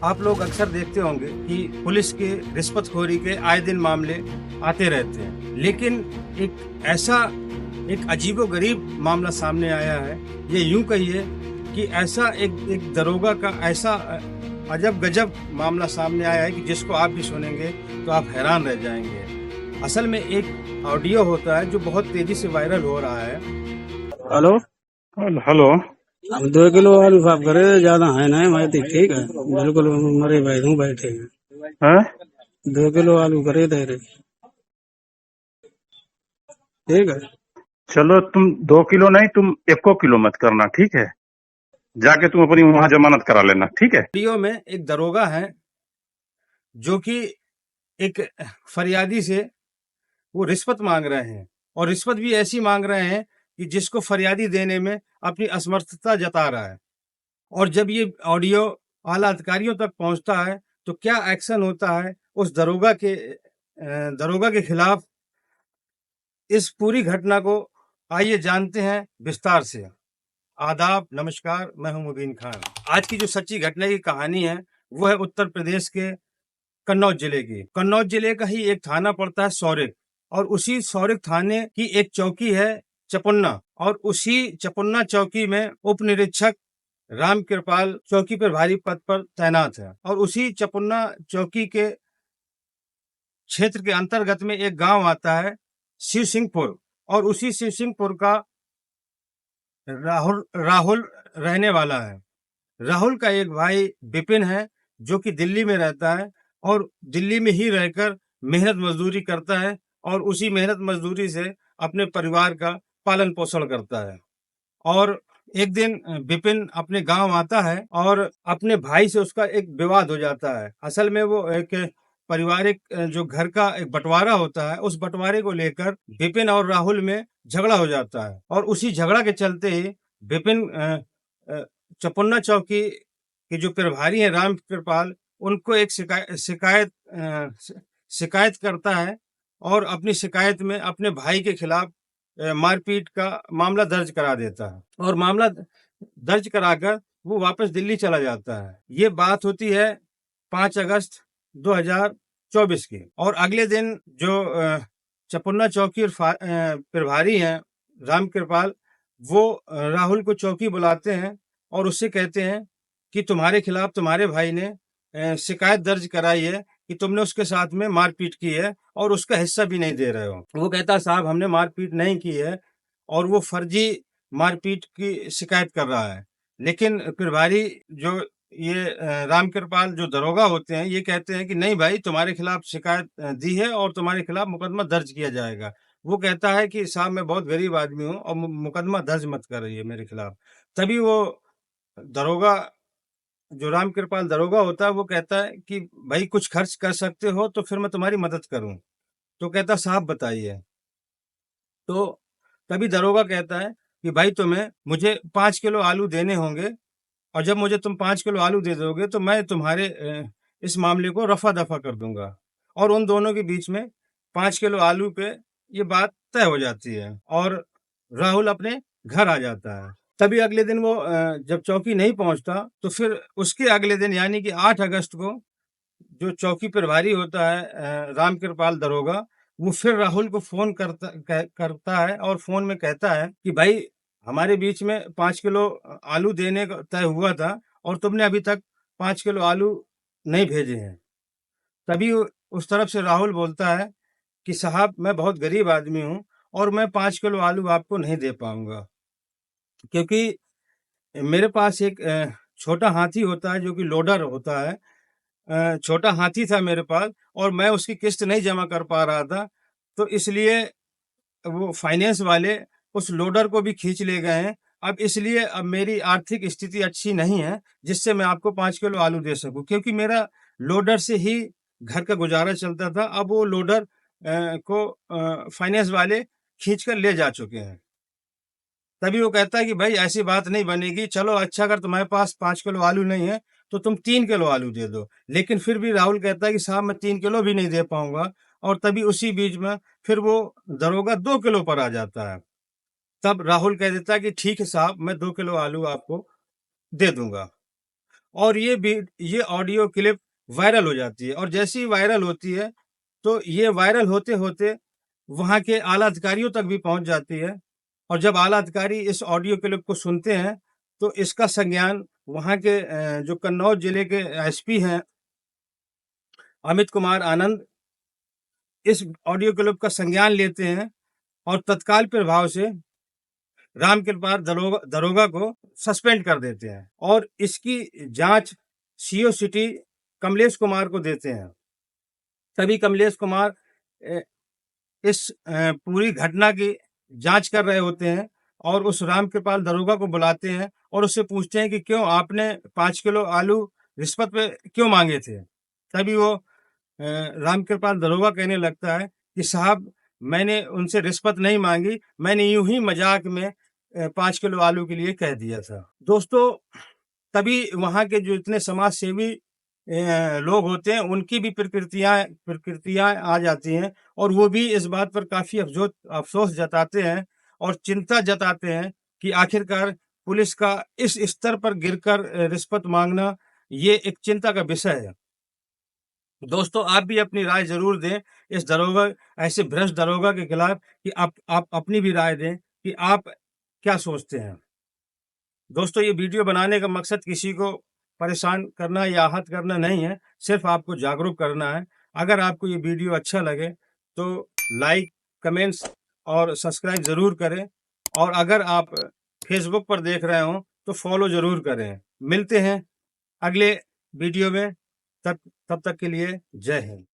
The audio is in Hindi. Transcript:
आप लोग अक्सर देखते होंगे कि पुलिस के रिश्वतखोरी के आए दिन मामले आते रहते हैं, लेकिन एक अजीबोगरीब मामला सामने आया है। ये यूं कहिए कि ऐसा एक दरोगा का ऐसा अजब गजब मामला सामने आया है कि जिसको आप भी सुनेंगे तो आप हैरान रह जाएंगे। असल में एक ऑडियो होता है जो बहुत तेजी से वायरल हो रहा है। हेलो। हेलो। अब 2 किलो आलू साफ करे, ज्यादा है ना मैं तो ठीक है, बिल्कुल मरे भाई हूँ बैठे हैं। हैं? 2 किलो आलू करे दे रहे, ठीक है। चलो तुम 2 किलो नहीं, तुम 1 किलो मत करना, ठीक है। जाके तुम अपनी वहां जमानत करा लेना, ठीक है। ऑडियो में एक दरोगा है जो कि एक फरियादी से वो रिश्वत मांग रहे हैं, और रिश्वत भी ऐसी मांग रहे हैं कि जिसको फरियादी देने में अपनी असमर्थता जता रहा है। और जब ये ऑडियो आला अधिकारियों तक पहुंचता है तो क्या एक्शन होता है उस दरोगा के खिलाफ, इस पूरी घटना को आइए जानते हैं विस्तार से। आदाब, नमस्कार, मैं हूं मुबीन खान। आज की जो सच्ची घटना की कहानी है वो है उत्तर प्रदेश के कन्नौज जिले की। कन्नौज जिले का ही एक थाना पड़ता है सौरिक, और उसी सौरिक थाने की एक चौकी है चपुन्ना, और उसी चपुन्ना चौकी में उप निरीक्षक राम कृपाल चौकी पर भारी पद पर तैनात है। और उसी चपुन्ना चौकी के क्षेत्र के अंतर्गत में एक गांव आता है शिव सिंहपुर, और उसी शिव सिंहपुर का राहुल राहुल रहने वाला है। राहुल का एक भाई विपिन है जो कि दिल्ली में रहता है, और दिल्ली में ही रहकर मेहनत मजदूरी करता है, और उसी मेहनत मजदूरी से अपने परिवार का पालन पोषण करता है। और एक दिन विपिन अपने गांव आता है और अपने भाई से उसका एक विवाद हो जाता है। असल में वो एक पारिवारिक जो घर का एक बंटवारा होता है, उस बंटवारे को लेकर विपिन और राहुल में झगड़ा हो जाता है, और उसी झगड़ा के चलते ही विपिन चपुन्ना चौकी के जो प्रभारी हैं राम कृपाल, उनको एक शिकायत करता है, और अपनी शिकायत में अपने भाई के खिलाफ मारपीट का मामला दर्ज करा देता है, और मामला दर्ज कराकर वो वापस दिल्ली चला जाता है। ये बात होती है 5 अगस्त 2024 की। और अगले दिन जो चपुन्ना चौकी प्रभारी हैं राम कृपाल, वो राहुल को चौकी बुलाते हैं और उससे कहते हैं कि तुम्हारे खिलाफ तुम्हारे भाई ने शिकायत दर्ज कराई है कि तुमने उसके साथ में मारपीट की है और उसका हिस्सा भी नहीं दे रहे हो। वो कहता साहब हमने मारपीट नहीं की है, और वो फर्जी मारपीट की शिकायत कर रहा है। लेकिन प्रभारी जो ये राम कृपाल जो दरोगा होते हैं, ये कहते हैं कि नहीं भाई, तुम्हारे खिलाफ शिकायत दी है और तुम्हारे खिलाफ मुकदमा दर्ज किया जाएगा। वो कहता है कि साहब मैं बहुत गरीब आदमी हूँ और मुकदमा दर्ज मत करिए मेरे खिलाफ। तभी वो दरोगा, जो राम कृपाल दरोगा होता है, वो कहता है कि भाई कुछ खर्च कर सकते हो तो फिर मैं तुम्हारी मदद करूं। तो कहता साहब बताइए। तो तभी दरोगा कहता है कि भाई तुम्हें मुझे 5 किलो आलू देने होंगे, और जब मुझे तुम 5 किलो आलू दे दोगे तो मैं तुम्हारे इस मामले को रफा दफा कर दूंगा। और उन दोनों के बीच में 5 किलो आलू पे ये बात तय हो जाती है, और राहुल अपने घर आ जाता है। तभी अगले दिन वो जब चौकी नहीं पहुंचता तो फिर उसके अगले दिन यानी कि 8 अगस्त को जो चौकी प्रभारी होता है राम कृपाल दरोगा, वो फिर राहुल को फोन करता है और फोन में कहता है कि भाई हमारे बीच में 5 किलो आलू देने का तय हुआ था, और तुमने अभी तक 5 किलो आलू नहीं भेजे हैं। तभी उस तरफ से राहुल बोलता है कि साहब मैं बहुत गरीब आदमी हूँ और मैं 5 किलो आलू आपको नहीं दे पाऊंगा, क्योंकि मेरे पास एक छोटा हाथी होता है जो कि लोडर होता है। छोटा हाथी था मेरे पास, और मैं उसकी किस्त नहीं जमा कर पा रहा था, तो इसलिए वो फाइनेंस वाले उस लोडर को भी खींच ले गए हैं। अब मेरी आर्थिक स्थिति अच्छी नहीं है जिससे मैं आपको 5 किलो आलू दे सकूं, क्योंकि मेरा लोडर से ही घर का गुजारा चलता था। अब वो लोडर को फाइनेंस वाले खींच कर ले जा चुके हैं। तभी वो कहता है कि भाई ऐसी बात नहीं बनेगी, चलो अच्छा अगर तुम्हारे पास 5 किलो आलू नहीं है तो तुम 3 किलो आलू दे दो। लेकिन फिर भी राहुल कहता है कि साहब मैं 3 किलो भी नहीं दे पाऊंगा। और तभी उसी बीच में फिर वो दरोगा 2 किलो पर आ जाता है। तब राहुल कह देता है कि ठीक है साहब, मैं 2 किलो आलू आपको दे दूंगा। और ये ऑडियो क्लिप वायरल हो जाती है, और जैसे ही वायरल होती है तो ये वायरल होते होते वहाँ के आला अधिकारियों तक भी पहुँच जाती है, और जब आला अधिकारी इस ऑडियो क्लिप को सुनते हैं तो इसका संज्ञान वहाँ के जो कन्नौज जिले के एसपी हैं अमित कुमार आनंद, इस ऑडियो क्लिप का संज्ञान लेते हैं और तत्काल प्रभाव से रामकृपाल दरोगा को सस्पेंड कर देते हैं, और इसकी जांच सीओ सिटी कमलेश कुमार को देते हैं। तभी कमलेश कुमार इस पूरी घटना की जांच कर रहे होते हैं और उस रामकृपाल दरोगा को बुलाते हैं और उससे पूछते हैं कि क्यों आपने 5 किलो आलू रिश्वत पे क्यों मांगे थे। तभी वो रामकृपाल दरोगा कहने लगता है कि साहब, मैंने उनसे रिश्वत नहीं मांगी, मैंने यूं ही मजाक में 5 किलो आलू के लिए कह दिया था। दोस्तों, तभी वहाँ के जो इतने समाज सेवी लोग होते हैं उनकी भी प्रकृतियाँ आ जाती हैं, और वो भी इस बात पर काफ़ी अफ़सोस जताते हैं और चिंता जताते हैं कि आखिरकार पुलिस का इस स्तर पर गिरकर रिश्वत माँगना ये एक चिंता का विषय है। दोस्तों, आप भी अपनी राय ज़रूर दें इस ऐसे भ्रष्ट दरोगा के खिलाफ, कि आप अपनी भी राय दें कि आप क्या सोचते हैं। दोस्तों, ये वीडियो बनाने का मकसद किसी को परेशान करना या आहत करना नहीं है, सिर्फ आपको जागरूक करना है। अगर आपको ये वीडियो अच्छा लगे तो लाइक, कमेंट्स और सब्सक्राइब ज़रूर करें, और अगर आप फेसबुक पर देख रहे हों तो फॉलो ज़रूर करें। मिलते हैं अगले वीडियो में, तब तक के लिए जय हिंद।